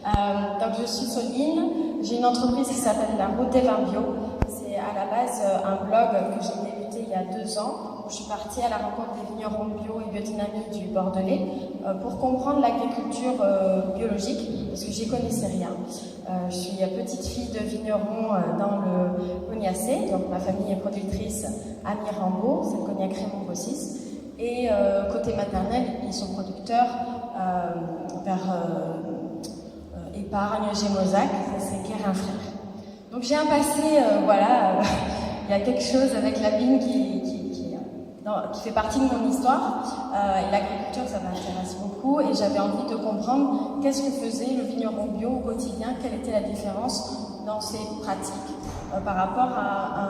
Donc je suis Soline, j'ai une entreprise qui s'appelle La Route des Vins Bio. C'est à la base un blog que j'ai débuté il y a 2 ans, où je suis partie à la rencontre des vignerons bio et biodynamiques du Bordelais pour comprendre l'agriculture biologique, parce que j'y connaissais rien. Je suis petite fille de vigneron dans le Cognaçais, donc ma famille est productrice à Mirambeau, c'est le cognac Raymond Bossis, et côté maternel, ils sont producteurs vers Épargne, Gémozac, c'est Guérin Frère. Donc j'ai un passé, il y a quelque chose avec la vigne qui fait partie de mon histoire. Et l'agriculture, ça m'intéresse beaucoup et j'avais envie de comprendre qu'est-ce que faisait le vigneron bio au quotidien, quelle était la différence dans ses pratiques par rapport à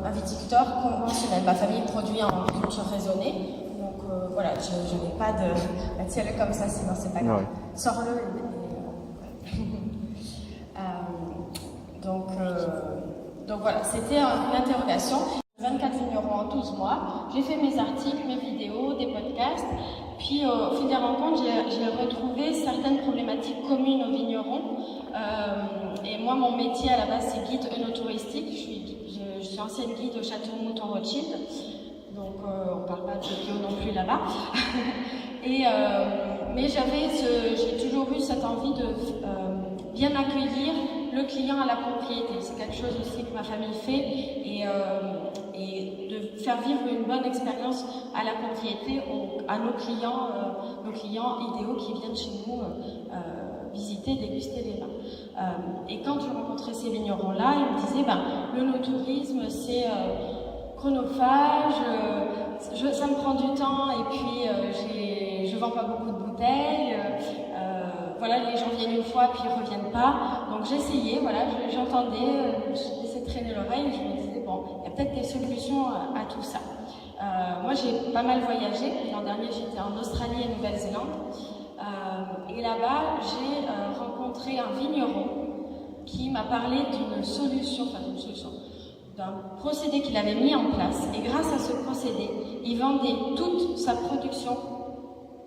un viticulteur conventionnel. Ma famille produit en culture raisonnée, donc je n'ai pas de... Si elle est comme ça, sinon c'est pas grave. Ouais. Sors-le Donc voilà, c'était une interrogation. 24 vignerons en 12 mois. J'ai fait mes articles, mes vidéos, des podcasts. Puis au fil des rencontres, j'ai retrouvé certaines problématiques communes aux vignerons. Et moi, mon métier à la base, c'est guide œnotouristique. Je suis ancienne guide au château de Mouton-Rothschild. Donc on ne parle pas de bio non plus là-bas. Mais j'ai toujours eu cette envie de bien accueillir le client à la propriété. C'est quelque chose aussi que ma famille fait et de faire vivre une bonne expérience à la propriété à nos clients idéaux qui viennent chez nous visiter, déguster les vins. Et quand je rencontrais ces vignerons-là, ils me disaient le no-tourisme c'est chronophage, ça me prend du temps et puis je vends pas beaucoup de bouteilles. Les gens viennent une fois puis ils reviennent pas. Donc j'essayais, j'entendais, je laissais traîner l'oreille et je me disais il y a peut-être des solutions à tout ça. Moi j'ai pas mal voyagé. L'an dernier j'étais en Australie et Nouvelle-Zélande. Et là-bas j'ai rencontré un vigneron qui m'a parlé d'une solution, d'un procédé qu'il avait mis en place. Et grâce à ce procédé, il vendait toute sa production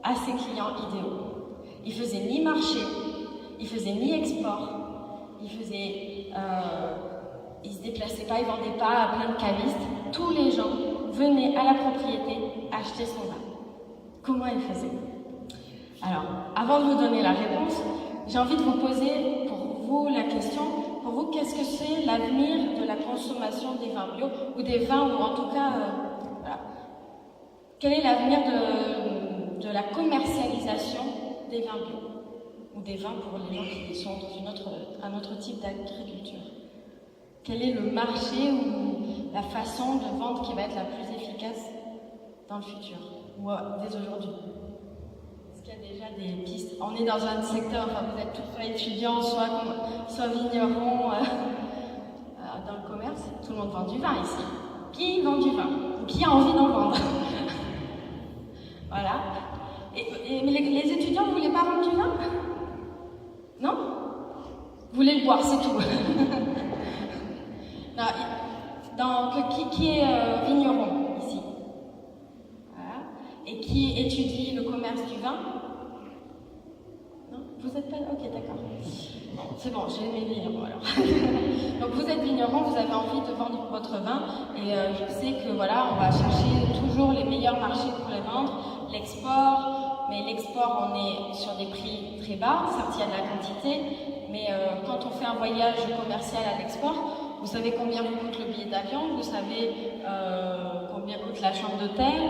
à ses clients idéaux. Il faisait ni marché, il faisait ni export, il se déplaçait pas, il vendait pas à plein de cavistes. Tous les gens venaient à la propriété acheter son vin. Comment il faisait? Alors, avant de vous donner la réponse, j'ai envie de vous poser pour vous la question. Pour vous, qu'est-ce que c'est l'avenir de la consommation des vins bio ou des vins, ou en tout cas, quel est l'avenir de la commercialisation des vins bio ou des vins pour les gens qui sont dans un autre type d'agriculture? Quel est le marché ou la façon de vendre qui va être la plus efficace dans le futur ou dès aujourd'hui? Est-ce qu'il y a déjà des pistes? On est dans un secteur, vous êtes tous soit étudiants, soit vignerons dans le commerce. Tout le monde vend du vin ici. Qui vend du vin? Ou qui a envie d'en vendre? Voilà. Mais les étudiants, vous voulez pas vendre du vin? Non? Vous voulez le boire, c'est tout. Donc, qui est vigneron ici? Voilà. Et qui étudie le commerce du vin? Non? Vous êtes pas... Ok, d'accord. C'est bon, j'ai mes vignerons alors. Donc vous êtes vigneron, vous avez envie de vendre votre vin et je sais que on va chercher toujours les meilleurs marchés pour les vendre, l'export, mais l'export on est sur des prix très bas, certes il y a de la quantité, mais quand on fait un voyage commercial à l'export, vous savez combien vous coûte le billet d'avion, vous savez combien coûte la chambre d'hôtel,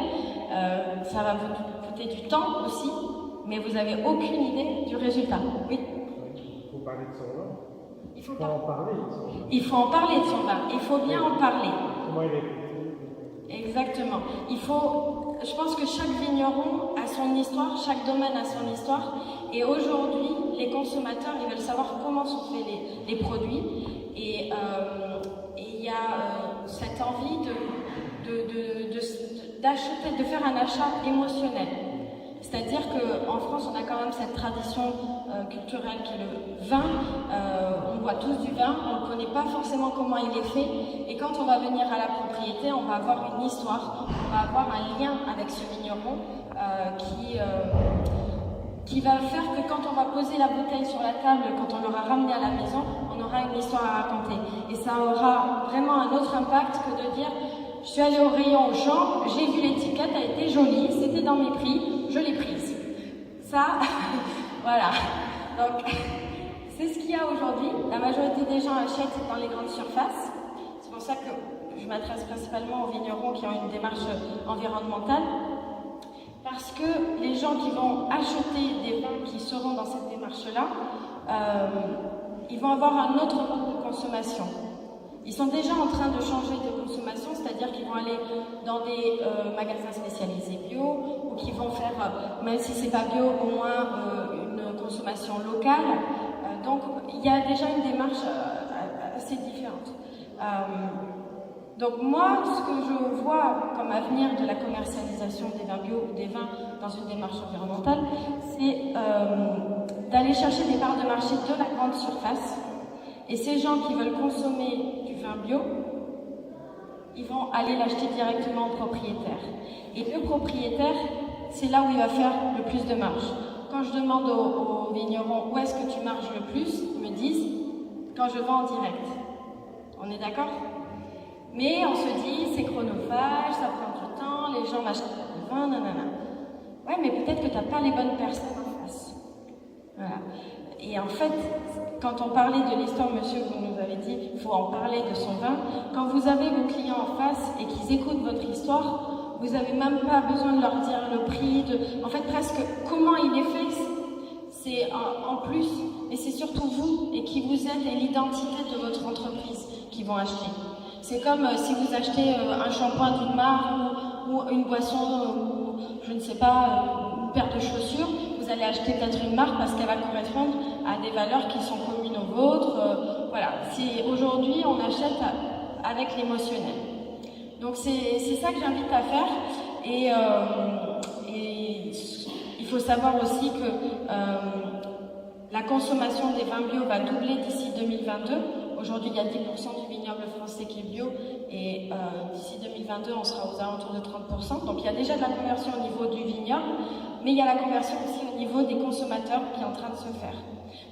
ça va vous coûter du temps aussi, mais vous n'avez aucune idée du résultat. Oui. Il faut parler de son vin. Il faut en parler de son vin. Il faut en parler de son vin. Il faut bien en parler. Comment il est? Exactement. Je pense que chaque vigneron a son histoire, chaque domaine a son histoire. Et aujourd'hui, les consommateurs, ils veulent savoir comment sont faits les produits. Et il y a cette envie d'acheter, de faire un achat émotionnel. C'est-à-dire qu'en France, on a quand même cette tradition culturelle qui est le vin. On boit tous du vin, on ne connaît pas forcément comment il est fait. Et quand on va venir à la propriété, on va avoir une histoire, on va avoir un lien avec ce vigneron qui va faire que quand on va poser la bouteille sur la table, quand on l'aura ramenée à la maison, on aura une histoire à raconter. Et ça aura vraiment un autre impact que de dire « je suis allée au rayon Auchan, j'ai vu l'étiquette, elle était jolie, c'était dans mes prix, je l'ai prise ». Ça, voilà. Donc, c'est ce qu'il y a aujourd'hui. La majorité des gens achètent dans les grandes surfaces. C'est pour ça que je m'adresse principalement aux vignerons qui ont une démarche environnementale. Parce que les gens qui vont acheter des vins qui seront dans cette démarche-là, ils vont avoir un autre mode de consommation. Ils sont déjà en train de changer de consommation, c'est-à-dire qu'ils vont aller dans des magasins spécialisés bio, ou qu'ils vont faire, même si c'est pas bio, au moins une consommation locale. Donc il y a déjà une démarche assez différente. Donc moi, ce que je vois comme avenir de la commercialisation des vins bio ou des vins dans une démarche environnementale, c'est d'aller chercher des parts de marché de la grande surface. Et ces gens qui veulent consommer du vin bio, ils vont aller l'acheter directement au propriétaire. Et le propriétaire, c'est là où il va faire le plus de marge. Quand je demande aux vignerons où est-ce que tu marges le plus, ils me disent quand je vends en direct. On est d'accord ? Mais on se dit, c'est chronophage, ça prend du temps, les gens m'achètent le vin, nanana. Ouais, mais peut-être que tu n'as pas les bonnes personnes en face. Voilà. Et en fait, quand on parlait de l'histoire, monsieur, vous nous avez dit, il faut en parler de son vin. Quand vous avez vos clients en face et qu'ils écoutent votre histoire, vous n'avez même pas besoin de leur dire le prix, en fait, presque comment il est fait, c'est en plus, mais c'est surtout vous et qui vous êtes et l'identité de votre entreprise qui vont acheter. C'est comme si vous achetez un shampoing d'une marque ou une boisson, ou je ne sais pas, une paire de chaussures, vous allez acheter peut-être une marque parce qu'elle va correspondre à des valeurs qui sont communes aux vôtres. Voilà, aujourd'hui on achète avec l'émotionnel. Donc c'est ça que j'invite à faire et il faut savoir aussi que la consommation des vins bio va doubler d'ici 2022. Aujourd'hui, il y a 10% du vignoble français qui est bio et d'ici 2022, on sera aux alentours de 30%. Donc il y a déjà de la conversion au niveau du vignoble, mais il y a la conversion aussi au niveau des consommateurs qui est en train de se faire.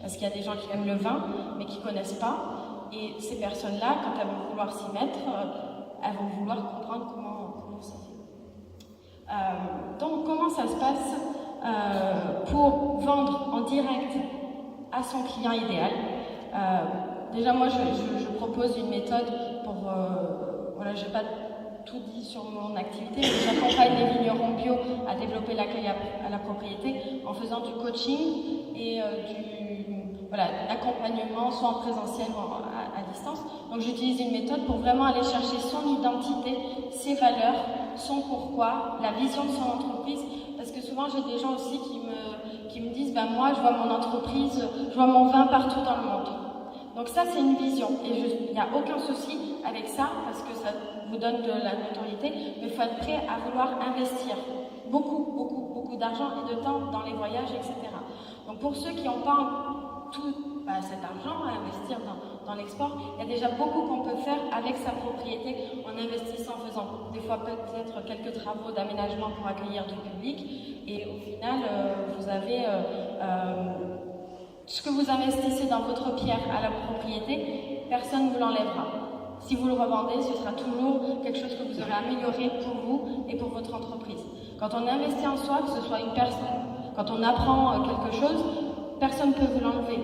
Parce qu'il y a des gens qui aiment le vin, mais qui ne connaissent pas. Et ces personnes-là, quand elles vont vouloir s'y mettre, elles vont vouloir comprendre comment ça se fait. Donc comment ça se passe pour vendre en direct à son client idéal? Déjà, moi, je propose une méthode pour... voilà, je n'ai pas tout dit sur mon activité, mais j'accompagne les vignerons bio à développer l'accueil à la propriété en faisant du coaching et l'accompagnement, soit en présentiel ou à distance. Donc, j'utilise une méthode pour vraiment aller chercher son identité, ses valeurs, son pourquoi, la vision de son entreprise. Parce que souvent, j'ai des gens aussi qui me disent « moi, je vois mon entreprise, je vois mon vin partout dans le monde ». Donc ça, c'est une vision. Et il n'y a aucun souci avec ça, parce que ça vous donne de la notoriété, mais il faut être prêt à vouloir investir beaucoup d'argent et de temps dans les voyages, etc. Donc pour ceux qui n'ont pas tout cet argent à investir dans l'export, il y a déjà beaucoup qu'on peut faire avec sa propriété en investissant, en faisant des fois peut-être quelques travaux d'aménagement pour accueillir du public. Et au final, vous avez... ce que vous investissez dans votre pierre à la propriété, personne ne vous l'enlèvera. Si vous le revendez, ce sera toujours quelque chose que vous aurez amélioré pour vous et pour votre entreprise. Quand on investit en soi, que ce soit une personne, quand on apprend quelque chose, personne ne peut vous l'enlever.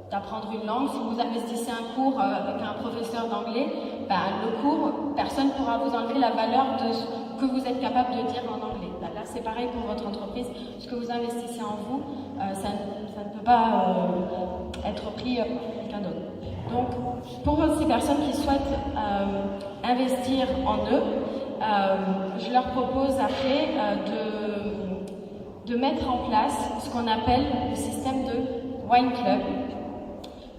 D'apprendre une langue, si vous investissez un cours avec un professeur d'anglais, le cours, personne ne pourra vous enlever la valeur de ce que vous êtes capable de dire en anglais. Là, c'est pareil pour votre entreprise. Ce que vous investissez en vous, ça ne peut pas être pris par quelqu'un d'autre. Donc, pour ces personnes qui souhaitent investir en eux, je leur propose après de mettre en place ce qu'on appelle le système de Wine Club.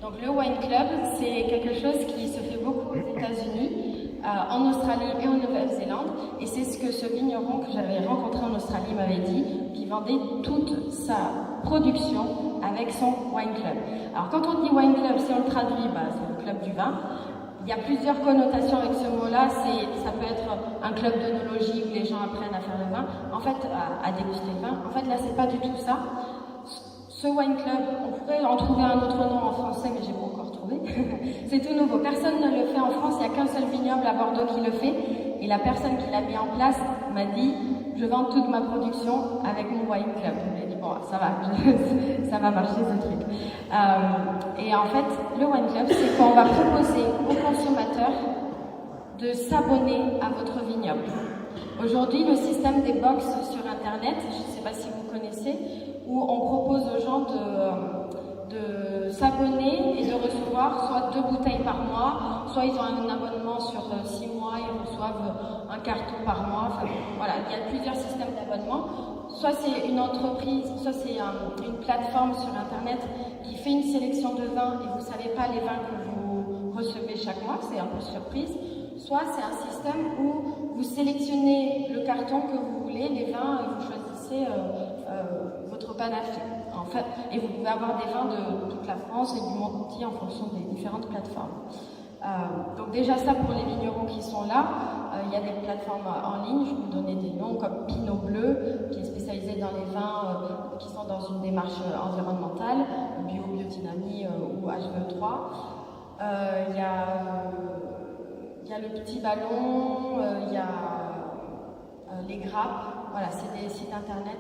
Donc le Wine Club, c'est quelque chose qui se fait beaucoup aux États-Unis, en Australie et en Nouvelle-Zélande. Et c'est ce que ce vigneron que j'avais rencontré en Australie m'avait dit, qui vendait toute sa production avec son Wine Club. Alors quand on dit Wine Club, si on le traduit, c'est le club du vin. il y a plusieurs connotations avec ce mot-là. Ça peut être un club d'œnologie où les gens apprennent à faire le vin, en fait, à déguster le vin. En fait, là, c'est pas du tout ça. Ce wine club, on pourrait en trouver un autre nom en français, mais j'ai pas encore trouvé. C'est tout nouveau. Personne ne le fait en France. Il n'y a qu'un seul vignoble à Bordeaux qui le fait. Et la personne qui l'a mis en place m'a dit, je vends toute ma production avec mon wine club. Je lui ai dit, bon, ça va, ça va marcher ce truc. Et en fait, le wine club, c'est qu'on va proposer aux consommateurs de s'abonner à votre vignoble. Aujourd'hui, le système des box sur Internet, je ne sais pas si vous connaissez, où on propose aux gens de s'abonner et de recevoir soit 2 bouteilles par mois, soit ils ont un abonnement sur 6 mois, ils reçoivent un carton par mois. Enfin, voilà, il y a plusieurs systèmes d'abonnement. Soit c'est une entreprise, soit c'est une plateforme sur Internet qui fait une sélection de vins et vous ne savez pas les vins que vous recevez chaque mois, c'est un peu surprise. Soit c'est un système où vous sélectionnez le carton que vous voulez, les vins, et vous choisissez votre panache. En fait, et vous pouvez avoir des vins de toute la France et du monde entier en fonction des différentes plateformes. Donc déjà ça pour les vignerons qui sont là, il y a des plateformes en ligne, je vais vous donner des noms comme Pinot Bleu, qui est spécialisé dans les vins qui sont dans une démarche environnementale, biodynamie ou HVE3. Il y a le Petit Ballon, il y a les grappes, voilà, c'est des sites internet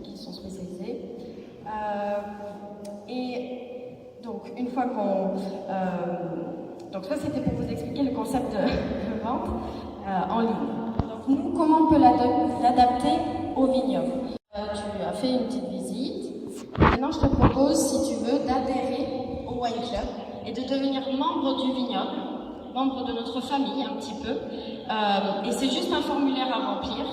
qui sont spécialisés. Et donc une fois qu'on... donc ça c'était pour vous expliquer le concept de vente en ligne. Donc nous, comment on peut l'adapter au vignoble? Tu as fait une petite visite. Maintenant je te propose, si tu veux, d'adhérer au Wine Club et de devenir membre du vignoble, membre de notre famille un petit peu. Et c'est juste un formulaire à remplir.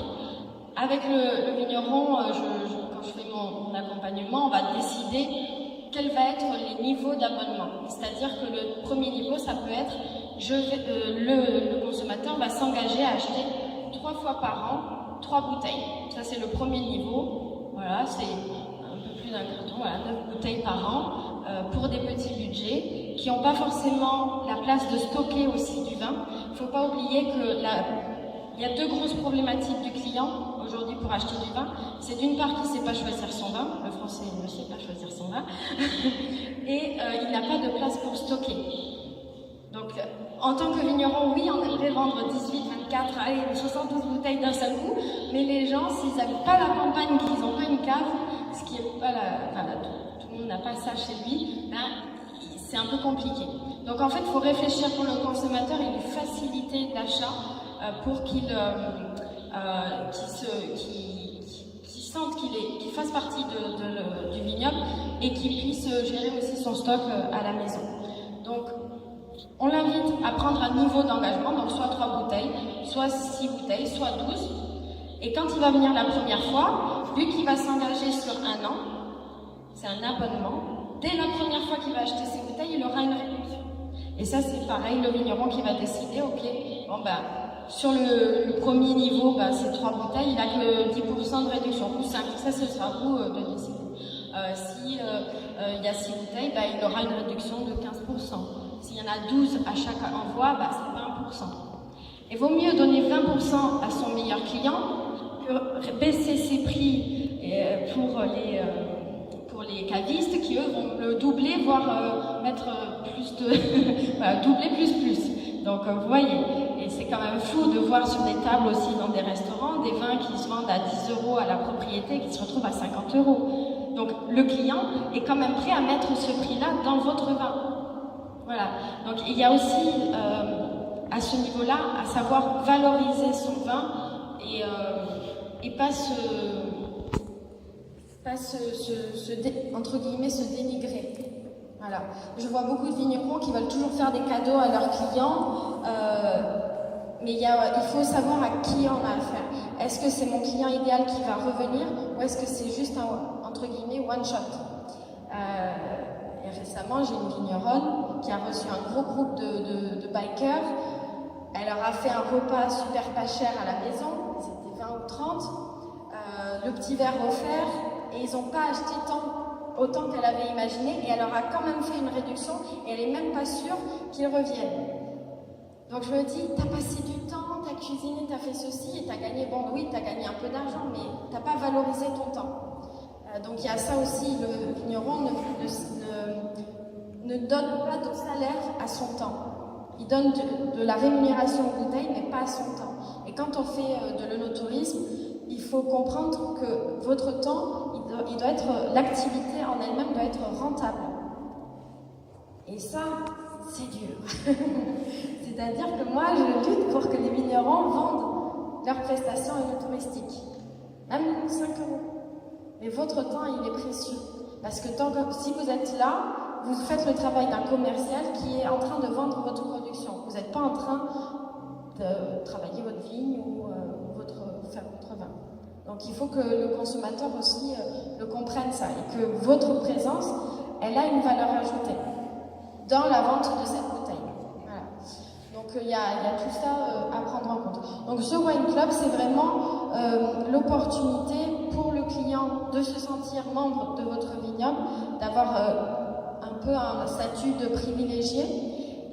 Avec le vigneron, quand je fais mon accompagnement, on va décider quels vont être les niveaux d'abonnement. C'est-à-dire que le premier niveau, ça peut être le consommateur va s'engager à acheter 3 fois par an 3 bouteilles. Ça, c'est le premier niveau. Voilà, c'est un peu plus d'un carton, voilà, 9 bouteilles par an pour des petits budgets qui n'ont pas forcément la place de stocker aussi du vin. Il ne faut pas oublier que il y a 2 grosses problématiques du client aujourd'hui pour acheter du vin. C'est d'une part qu'il ne sait pas choisir son vin, le français ne sait pas choisir son vin, et il n'a pas de place pour stocker. Donc en tant que vigneron, oui, on aimerait vendre 18, 24, allez, 72 bouteilles d'un seul coup, mais les gens, s'ils n'habitent pas la campagne, qu'ils n'ont pas une cave, ce qui est pas tout le monde n'a pas ça chez lui, ben, c'est un peu compliqué. Donc en fait, il faut réfléchir pour le consommateur et lui faciliter l'achat pour qu'il sente qu'il fasse partie du vignoble et qu'il puisse gérer aussi son stock à la maison. Donc, on l'invite à prendre un niveau d'engagement, donc soit 3 bouteilles, soit 6 bouteilles, soit 12. Et quand il va venir la première fois, vu qu'il va s'engager sur 1 an, c'est un abonnement, dès la première fois qu'il va acheter ses bouteilles, il aura une réduction. Et ça, c'est pareil, le vigneron qui va décider, ok, bon ben, sur le premier niveau, ben, c'est 3 bouteilles, il n'a que 10% de réduction, ou 5, ça ce sera à vous de décider. Si il y a 6 bouteilles, ben, il aura une réduction de 15%. S'il y en a 12 à chaque envoi, ben, c'est 20%. Il vaut mieux donner 20% à son meilleur client que baisser ses prix pour les cavistes qui, eux, vont le doubler, voire mettre plus de... voilà, doubler plus. Donc, vous voyez, et c'est quand même fou de voir sur des tables aussi dans des restaurants des vins qui se vendent à 10 € à la propriété et qui se retrouvent à 50 €. Donc, le client est quand même prêt à mettre ce prix-là dans votre vin. Voilà. Donc, il y a aussi, à ce niveau-là, à savoir valoriser son vin et pas entre guillemets, se dénigrer. Voilà. Je vois beaucoup de vignerons qui veulent toujours faire des cadeaux à leurs clients, mais il faut savoir à qui on a affaire. Est-ce que c'est mon client idéal qui va revenir ou est-ce que c'est juste un, entre guillemets, one shot? Et récemment, j'ai une vigneronne qui a reçu un gros groupe de bikers. Elle leur a fait un repas super pas cher à la maison, c'était 20 ou 30, le petit verre offert, et ils n'ont pas acheté autant qu'elle avait imaginé, et elle leur a quand même fait une réduction, et elle n'est même pas sûre qu'ils reviennent. Donc je me dis, t'as passé du temps, t'as cuisiné, t'as fait ceci et t'as gagné, bon oui, t'as gagné un peu d'argent, mais t'as pas valorisé ton temps. Donc il y a ça aussi, le vigneron ne donne pas de salaire à son temps. Il donne de la rémunération aux bouteilles, mais pas à son temps. Et quand on fait de l'œnotourisme, il faut comprendre que votre temps, il doit être, l'activité en elle-même doit être rentable. Et ça, c'est dur. C'est-à-dire que moi, je lutte pour que les vignerons vendent leurs prestations œnotouristiques. Même 5 €. Mais votre temps, il est précieux. Parce que si vous êtes là, vous faites le travail d'un commercial qui est en train de vendre votre production. Vous n'êtes pas en train de travailler votre vigne ou faire votre vin. Donc il faut que le consommateur aussi le comprenne ça et que votre présence, elle a une valeur ajoutée dans la vente de cette bouteille. Voilà. Donc il y a tout ça à prendre en compte. Donc ce wine club, c'est vraiment l'opportunité pour le client de se sentir membre de votre vignoble, d'avoir un peu un statut de privilégié.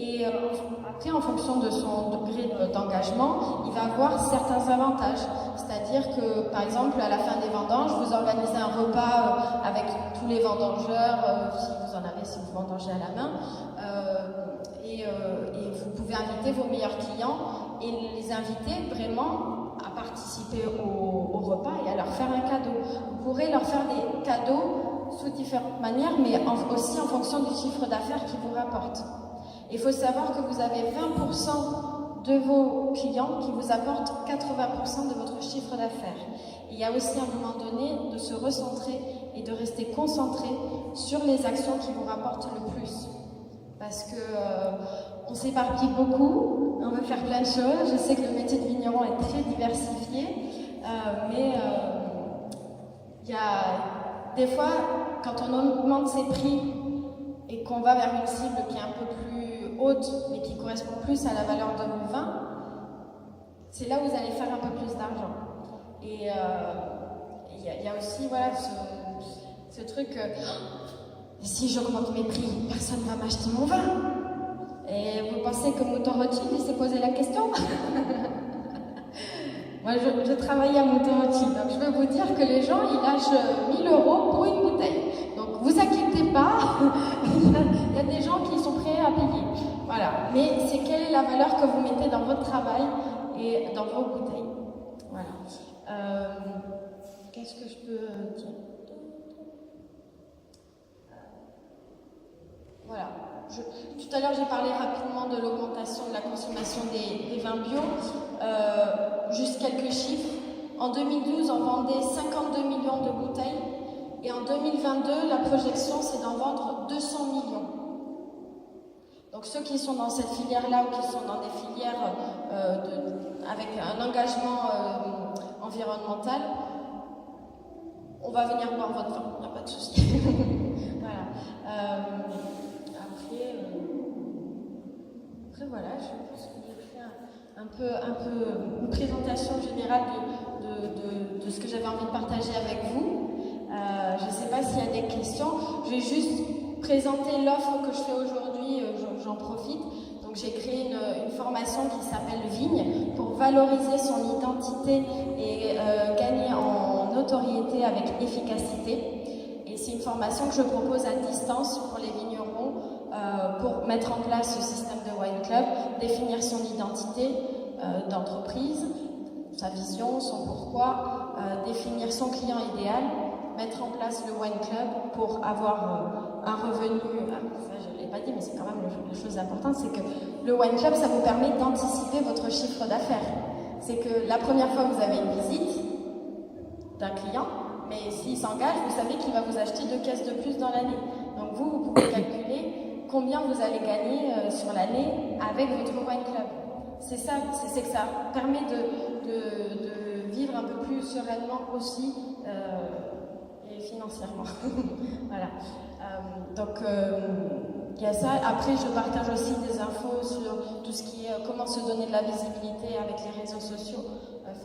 Et après, en fonction de son degré d'engagement, il va avoir certains avantages. C'est-à-dire que, par exemple, à la fin des vendanges, vous organisez un repas avec tous les vendangeurs, si vous en avez, si vous vendangez à la main, et vous pouvez inviter vos meilleurs clients et les inviter vraiment à participer au repas et à leur faire un cadeau. Vous pourrez leur faire des cadeaux sous différentes manières, mais aussi en fonction du chiffre d'affaires qu'ils vous rapportent. Il faut savoir que vous avez 20% de vos clients qui vous apportent 80% de votre chiffre d'affaires. Il y a aussi à un moment donné de se recentrer et de rester concentré sur les actions qui vous rapportent le plus. Parce que on s'éparpille beaucoup, on veut faire plein de choses. Je sais que le métier de vigneron est très diversifié, mais il y a des fois, quand on augmente ses prix et qu'on va vers une cible qui est un peu plus haute, mais qui correspond plus à la valeur de vos vins, c'est là où vous allez faire un peu plus d'argent. Et il y a aussi voilà, ce truc, si j'augmente mes prix, personne ne va m'acheter mon vin. Et vous pensez que Mouton Rothschild, il s'est posé la question? Moi, je travaille à Mouton Rothschild, donc je peux vous dire que les gens, ils lâchent 1 000 € pour une bouteille. Donc, vous inquiétez pas, il y a des gens qui sont prêts à payer. Voilà. Mais c'est quelle est la valeur que vous mettez dans votre travail et dans vos bouteilles. Voilà. Qu'est-ce que je peux dire? Voilà. Tout à l'heure, j'ai parlé rapidement de l'augmentation de la consommation des vins bio. Juste quelques chiffres. En 2012, on vendait 52 millions de bouteilles. Et en 2022, la projection, c'est d'en vendre 200 millions. Donc ceux qui sont dans cette filière-là ou qui sont dans des filières avec un engagement environnemental, on va venir boire votre vin, il n'y a pas de souci. Voilà. Après voilà, je pense que j'ai fait un peu une présentation générale de ce que j'avais envie de partager avec vous. Je ne sais pas s'il y a des questions. Je vais juste présenter l'offre que je fais aujourd'hui, j'en profite. Donc j'ai créé une formation qui s'appelle Vigne pour valoriser son identité et gagner en notoriété avec efficacité. Et c'est une formation que je propose à distance pour les vignerons pour mettre en place ce système de wine club, définir son identité d'entreprise, sa vision, son pourquoi, définir son client idéal, mettre en place le wine club pour avoir un revenu. Ça, je ne l'ai pas dit, mais c'est quand même la chose importante, c'est que le wine club, ça vous permet d'anticiper votre chiffre d'affaires. C'est que la première fois que vous avez une visite d'un client, mais s'il s'engage, vous savez qu'il va vous acheter 2 caisses de plus dans l'année. Donc vous pouvez calculer combien vous allez gagner sur l'année avec votre wine club. C'est ça, c'est que ça permet de vivre un peu plus sereinement aussi et financièrement. Voilà. Donc il y a ça. Après, je partage aussi des infos sur tout ce qui est comment se donner de la visibilité avec les réseaux sociaux,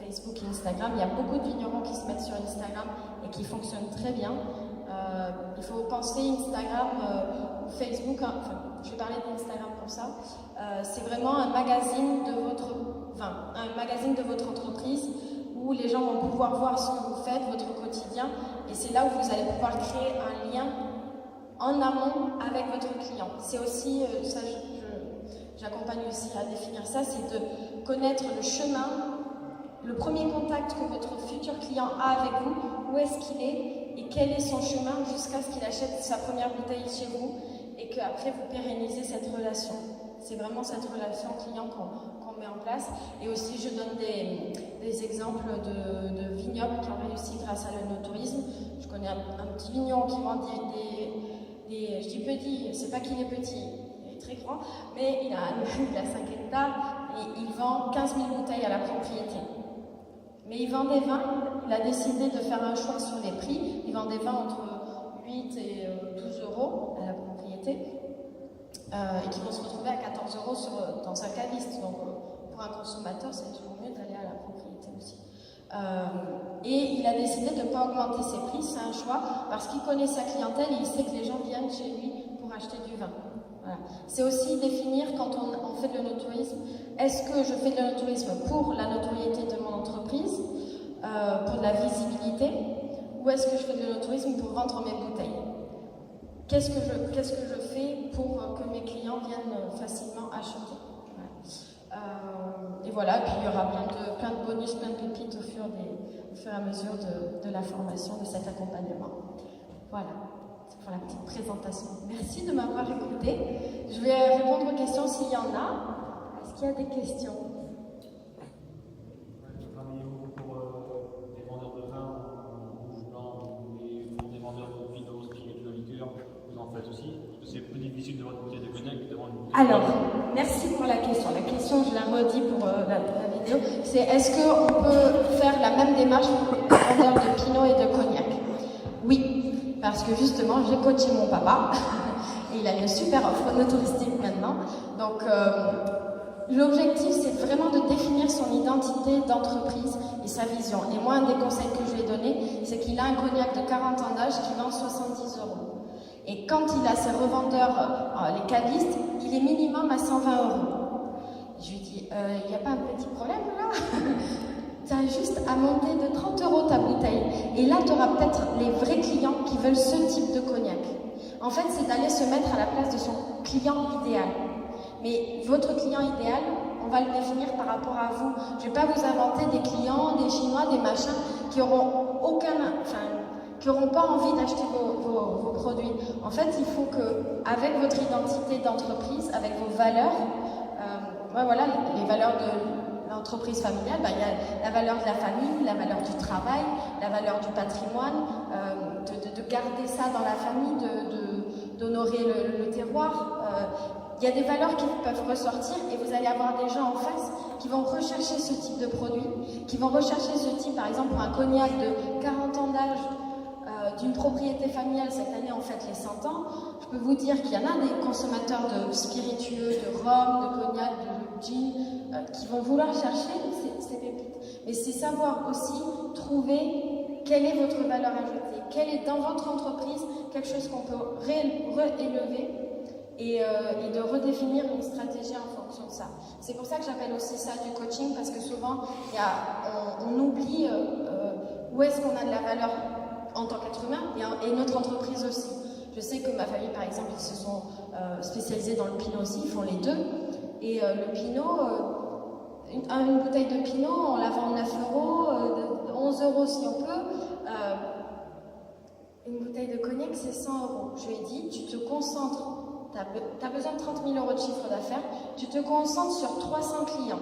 Facebook et Instagram. Il y a beaucoup de vignerons qui se mettent sur Instagram et qui fonctionnent très bien. Il faut penser Instagram ou Facebook, hein, enfin, je vais parler d'Instagram pour ça. C'est vraiment un magazine de votre entreprise où les gens vont pouvoir voir ce que vous faites, votre quotidien, et c'est là où vous allez pouvoir créer un lien en amont avec votre client. C'est aussi, ça j'accompagne aussi à définir ça, c'est de connaître le chemin, le premier contact que votre futur client a avec vous, où est-ce qu'il est et quel est son chemin jusqu'à ce qu'il achète sa première bouteille chez vous et qu'après vous pérennisez cette relation. C'est vraiment cette relation client qu'on met en place. Et aussi, je donne des exemples de vignobles qui ont réussi grâce à l'œnotourisme. Je connais un petit vigneron qui vend je dis petit, c'est pas qu'il est petit, il est très grand, mais il a 5 hectares et il vend 15 000 bouteilles à la propriété. Mais il vend des vins, il a décidé de faire un choix sur les prix. Il vend des vins entre 8 et 12 euros à la propriété et qui vont se retrouver à 14 euros dans un caviste. Donc pour un consommateur, c'est toujours mieux d'aller à la propriété aussi. Et il a décidé de ne pas augmenter ses prix, c'est un choix, parce qu'il connaît sa clientèle et il sait que les gens viennent chez lui pour acheter du vin. Voilà. C'est aussi définir, quand on fait de l'œnotourisme, est-ce que je fais de l'œnotourisme pour la notoriété de mon entreprise, pour de la visibilité, ou est-ce que je fais de l'œnotourisme pour vendre mes bouteilles? Qu'est-ce que je fais pour que mes clients viennent facilement acheter? Et voilà, puis il y aura plein de bonus, plein de pépites au fur et à mesure de la formation, de cet accompagnement. Voilà, c'est pour la petite présentation. Merci de m'avoir écouté. Je vais répondre aux questions s'il y en a. Est-ce qu'il y a des questions? Vous travaillez beaucoup pour des vendeurs de vin, rouge, blanc, pour des vendeurs de vino, spiritueux, liqueurs. Vous en faites aussi? C'est plus difficile de votre bouteille de cognac de vendre une bouteille. Alors, merci pour la question. La question, je la redis pour la vidéo, c'est est-ce qu'on peut faire la même démarche pour les vendeurs de pinot et de cognac? Oui, parce que justement, j'ai coaché mon papa et il a une super offre touristique maintenant. Donc, l'objectif, c'est vraiment de définir son identité d'entreprise et sa vision. Et moi, un des conseils que je lui ai donné, c'est qu'il a un cognac de 40 ans d'âge qui vend 70 euros. Et quand il a ses revendeurs, les cavistes, il est minimum à 120 euros. Je lui dis, il n'y a pas un petit problème là? Tu as juste à monter de 30 euros ta bouteille. Et là, tu auras peut-être les vrais clients qui veulent ce type de cognac. En fait, c'est d'aller se mettre à la place de son client idéal. Mais votre client idéal, on va le définir par rapport à vous. Je ne vais pas vous inventer des clients, des Chinois, des machins qui auront qui n'auront pas envie d'acheter vos produits. En fait, il faut que, avec votre identité d'entreprise, avec vos valeurs, voilà, les valeurs de l'entreprise familiale, il y a la valeur de la famille, la valeur du travail, la valeur du patrimoine, de garder ça dans la famille, d'honorer le terroir. Il y a des valeurs qui peuvent ressortir et vous allez avoir des gens en face qui vont rechercher ce type de produit, qui vont rechercher ce type, par exemple, pour un cognac de 40 ans d'âge, d'une propriété familiale. Cette année, on fête les 100 ans. Je peux vous dire qu'il y en a des consommateurs de spiritueux, de rhum, de cognac, de gin, qui vont vouloir chercher ces pépites. Mais c'est savoir aussi trouver quelle est votre valeur ajoutée, quelle est dans votre entreprise quelque chose qu'on peut réélever et de redéfinir une stratégie en fonction de ça. C'est pour ça que j'appelle aussi ça du coaching, parce que souvent, on oublie où est-ce qu'on a de la valeur en tant qu'être humain et notre entreprise aussi. Je sais que ma famille, par exemple, ils se sont spécialisés dans le pinot aussi, ils font les deux. Et le pinot, une bouteille de pinot, on la vend 9 euros, 11 euros si on peut. Une bouteille de cognac, c'est 100 euros. Je lui ai dit, tu te concentres, tu as besoin de 30 000 euros de chiffre d'affaires, tu te concentres sur 300 clients.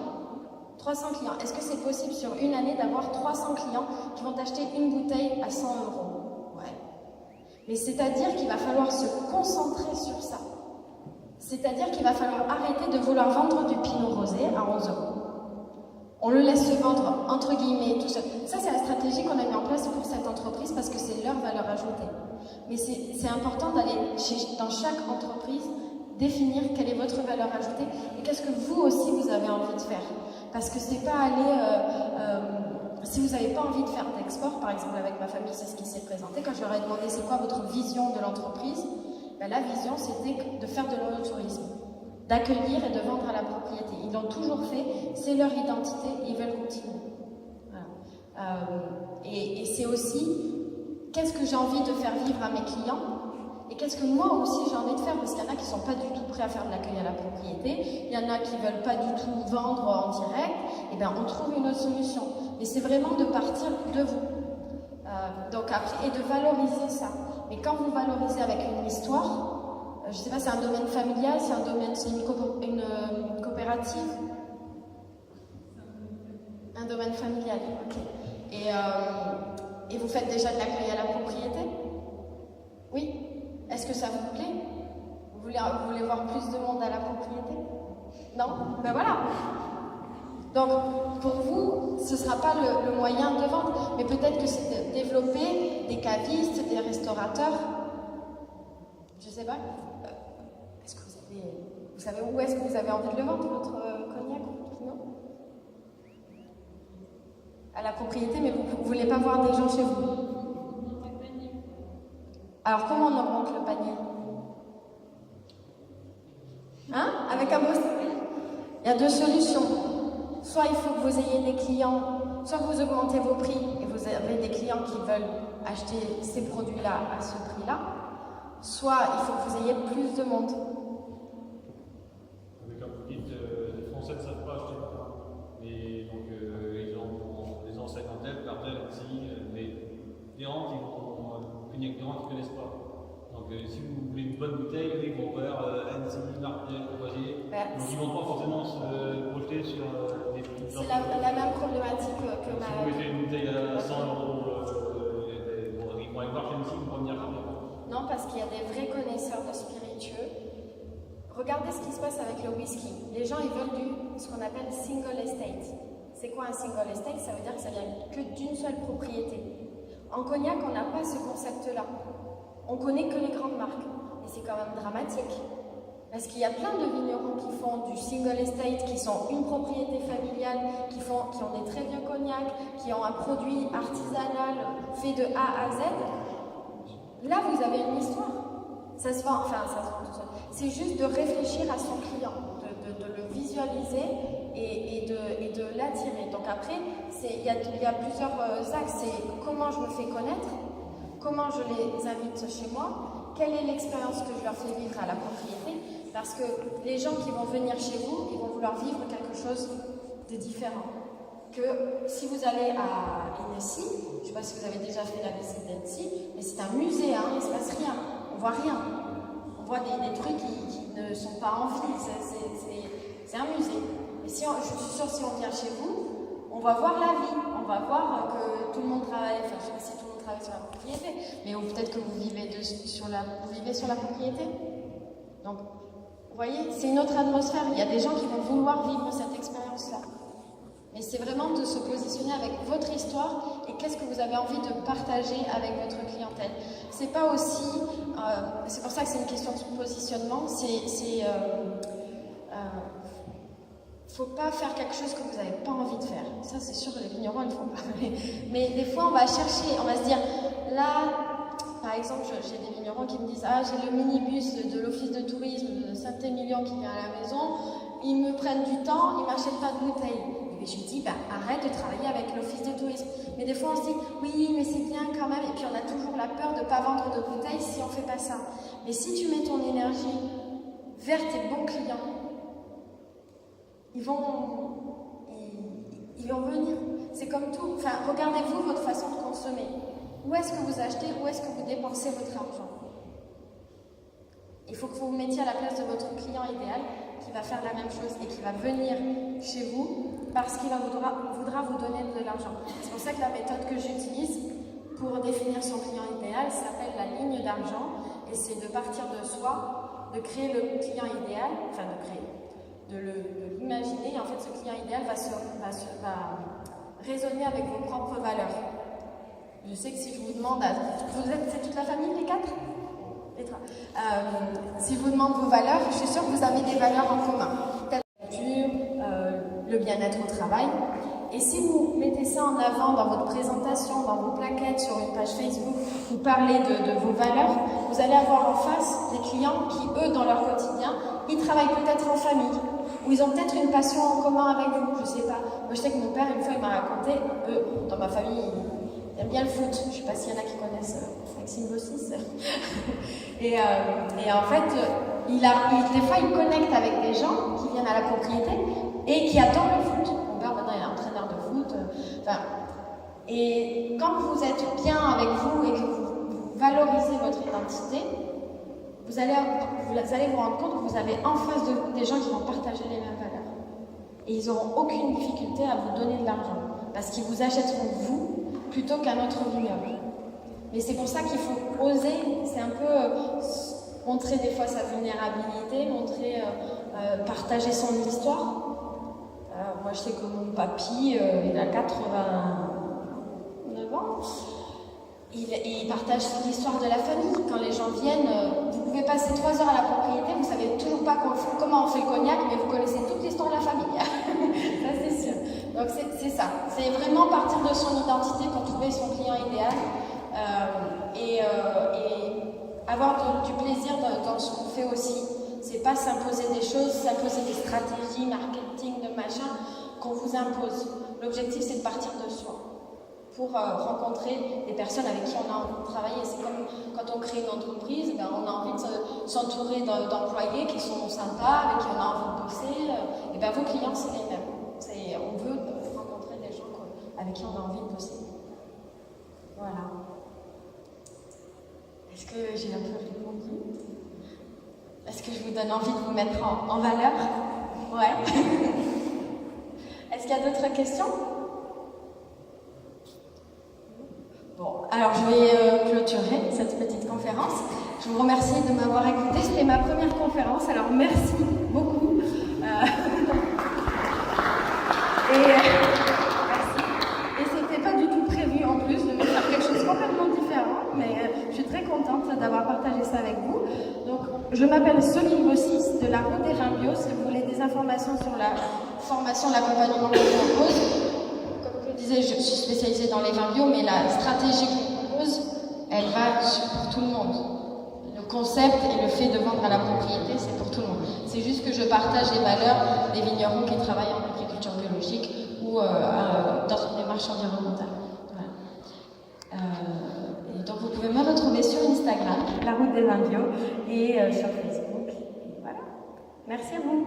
300 clients. Est-ce que c'est possible sur une année d'avoir 300 clients qui vont t'acheter une bouteille à 100 euros? Ouais. Mais c'est-à-dire qu'il va falloir se concentrer sur ça. C'est-à-dire qu'il va falloir arrêter de vouloir vendre du pinot rosé à 11 euros. On le laisse se vendre, entre guillemets, tout seul. Ça, c'est la stratégie qu'on a mis en place pour cette entreprise parce que c'est leur valeur ajoutée. Mais c'est important d'aller dans chaque entreprise définir quelle est votre valeur ajoutée et qu'est-ce que vous aussi vous avez envie de faire. Parce que c'est pas aller si vous n'avez pas envie de faire d'export, par exemple avec ma famille, c'est ce qui s'est présenté, quand je leur ai demandé c'est quoi votre vision de l'entreprise, ben, la vision c'était de faire de l'onotourisme, d'accueillir et de vendre à la propriété. Ils l'ont toujours fait, c'est leur identité, ils veulent continuer. Voilà. Et c'est aussi qu'est-ce que j'ai envie de faire vivre à mes clients et qu'est-ce que moi aussi j'ai envie de faire, parce qu'il y en a qui ne sont pas du tout prêts à faire de l'accueil à la propriété, il y en a qui ne veulent pas du tout vendre en direct, et bien on trouve une autre solution. Mais c'est vraiment de partir de vous. Donc après, et de valoriser ça. Mais quand vous valorisez avec une histoire, je ne sais pas, c'est un domaine familial, c'est un domaine, c'est une coopérative. Un domaine familial, ok. Et vous faites déjà de l'accueil à la propriété? Oui. Est-ce que ça vous plaît? Vous voulez voir plus de monde à la propriété? Non? Ben voilà. Donc, pour vous, ce ne sera pas le moyen de vendre, mais peut-être que c'est de développer des cavistes, des restaurateurs. Je ne sais pas. Est-ce que vous savez où est-ce que vous avez envie de le vendre, votre cognac? Non? À la propriété, mais vous ne voulez pas voir des gens chez vous. Alors, comment on augmente le panier? Hein? Avec un beau... Il y a deux solutions. Soit il faut que vous ayez des clients, soit vous augmentez vos prix et vous avez des clients qui veulent acheter ces produits-là à ce prix-là, soit il faut que vous ayez plus de monde. Avec un petit, les Français ne savent pas acheter le pain, mais donc ils ont des enseignes en tête, Cartel, ici, mais des rentes, ils vont cognac de rente qu'ils ne connaissent pas. Donc si vous voulez une bonne bouteille, ils vont vers Annecy, Martel, Courvoisier. Donc ils ne vont pas forcément se projeter sur des prix. C'est la même problématique que ma... Si vous mettez une bouteille à 100 €, ils vont aller voir chez Annecy, ils vont venir chercher. Non, parce qu'il y a des vrais connaisseurs de spiritueux. Regardez ce qui se passe avec le whisky. Les gens, ils veulent ce qu'on appelle single estate. C'est quoi un single estate? Ça veut dire que ça vient que d'une seule propriété. En cognac, on n'a pas ce concept-là. On connaît que les grandes marques. Et c'est quand même dramatique. Parce qu'il y a plein de vignerons qui font du single estate, qui sont une propriété familiale, qui ont des très vieux cognacs, qui ont un produit artisanal fait de A à Z. Là, vous avez une histoire. Ça se vend, enfin, ça se vend tout seul. C'est juste de réfléchir à son client, de le visualiser et de l'attirer. Donc après, il y a plusieurs axes. C'est comment je me fais connaître, comment je les invite chez moi, quelle est l'expérience que je leur fais vivre à la propriété. Parce que les gens qui vont venir chez vous, ils vont vouloir vivre quelque chose de différent. Que si vous allez à Annecy, je ne sais pas si vous avez déjà fait la visite d'Annecy, mais c'est un musée, hein, il ne se passe rien, on ne voit rien. On voit des trucs qui ne sont pas en vie, c'est un musée. Et si je suis sûre, si on vient chez vous, on va voir la vie, on va voir que tout le monde travaille, enfin je ne sais pas si tout le monde travaille sur la propriété, mais peut-être que vous vivez sur la propriété. Donc, vous voyez, c'est une autre atmosphère. Il y a des gens qui vont vouloir vivre cette expérience-là. Mais c'est vraiment de se positionner avec votre histoire et qu'est-ce que vous avez envie de partager avec votre clientèle. C'est pas aussi... c'est pour ça que c'est une question de positionnement. Faut pas faire quelque chose que vous n'avez pas envie de faire. Ça, c'est sûr que les vignerons, ils ne le font pas. Mais des fois, on va chercher, on va se dire, là... Par exemple, j'ai des vignerons qui me disent « Ah, j'ai le minibus de l'office de tourisme de Saint-Émilion qui vient à la maison, ils me prennent du temps, ils ne m'achètent pas de bouteilles. » Et je lui dis arrête de travailler avec l'office de tourisme. Mais des fois, on se dit « Oui, mais c'est bien quand même. » Et puis, on a toujours la peur de ne pas vendre de bouteilles si on ne fait pas ça. Mais si tu mets ton énergie vers tes bons clients, ils vont venir. C'est comme tout. Enfin, regardez-vous votre façon de consommer. Où est-ce que vous achetez, où est-ce que vous dépensez votre argent? Il faut que vous vous mettiez à la place de votre client idéal qui va faire la même chose et qui va venir chez vous parce qu'il voudra vous donner de l'argent. C'est pour ça que la méthode que j'utilise pour définir son client idéal s'appelle la ligne d'argent et c'est de partir de soi, de créer le client idéal, enfin de l'imaginer et en fait ce client idéal va résonner avec vos propres valeurs. Je sais que si je vous demande, c'est toute la famille, les quatre? Si je vous demande vos valeurs, je suis sûre que vous avez des valeurs en commun. La culture, le bien-être au travail. Et si vous mettez ça en avant dans votre présentation, dans vos plaquettes, sur une page Facebook, vous parlez de vos valeurs, vous allez avoir en face des clients qui, eux, dans leur quotidien, ils travaillent peut-être en famille, ou ils ont peut-être une passion en commun avec vous, je sais pas. Moi, je sais que mon père, une fois, il m'a raconté, eux, dans ma famille, ils aiment bien le foot. Je sais pas s'il y en a qui connaissent Maxime Bossis. et en fait, des fois, il connecte avec des gens qui viennent à la propriété et qui adorent le foot. Mon père, maintenant, il est entraîneur de foot. Et quand vous êtes bien avec vous et que vous valorisez votre identité, vous allez vous rendre compte que vous avez en face de vous des gens qui vont partager les mêmes valeurs. Et ils n'auront aucune difficulté à vous donner de l'argent, parce qu'ils vous achèteront vous plutôt qu'un autre vignoble. Mais c'est pour ça qu'il faut oser, c'est un peu montrer des fois sa vulnérabilité, partager son histoire. Moi je sais que mon papy, il a 89 ans, il partage l'histoire de la famille. Quand les gens viennent, vous pouvez passer 3 heures à la propriété, vous ne savez toujours pas comment on fait le cognac, mais vous connaissez toute l'histoire de la famille. Ça c'est sûr. Donc c'est ça. C'est vraiment partir de son identité pour trouver son client idéal et avoir du plaisir dans ce qu'on fait aussi. C'est pas s'imposer des choses, s'imposer des stratégies, marketing, de machin qu'on vous impose. L'objectif c'est de partir de soi pour rencontrer des personnes avec qui on a envie de travailler. C'est comme quand on crée une entreprise, on a envie de s'entourer d'employés qui sont sympas, avec qui on a envie de bosser. Et vos clients, c'est les mêmes. On veut rencontrer des gens avec qui on a envie de bosser. Voilà. Est-ce que j'ai un peu répondu? Est-ce que je vous donne envie de vous mettre en valeur? Ouais. Est-ce qu'il y a d'autres questions? Bon, alors je vais clôturer cette petite conférence. Je vous remercie de m'avoir écouté. C'était ma première conférence, alors merci beaucoup. Merci. Et c'était pas du tout prévu en plus de faire quelque chose complètement différent, mais je suis très contente d'avoir partagé ça avec vous. Donc, je m'appelle Soline Bossis de la Route des Vins Bio. Si vous voulez des informations sur la formation, l'accompagnement que je propose, comme je le disais, je suis spécialisée dans les vins bio, mais la stratégie que je propose, elle va pour tout le monde. Le concept et le fait de vendre à la propriété, c'est pour tout le monde. C'est juste que je partage les valeurs des vignerons qui travaillent en agriculture biologique ou dans une démarche environnementale. Voilà. Et donc vous pouvez me retrouver sur Instagram, La Route des Vins Bio, et sur Facebook. Voilà. Merci à vous.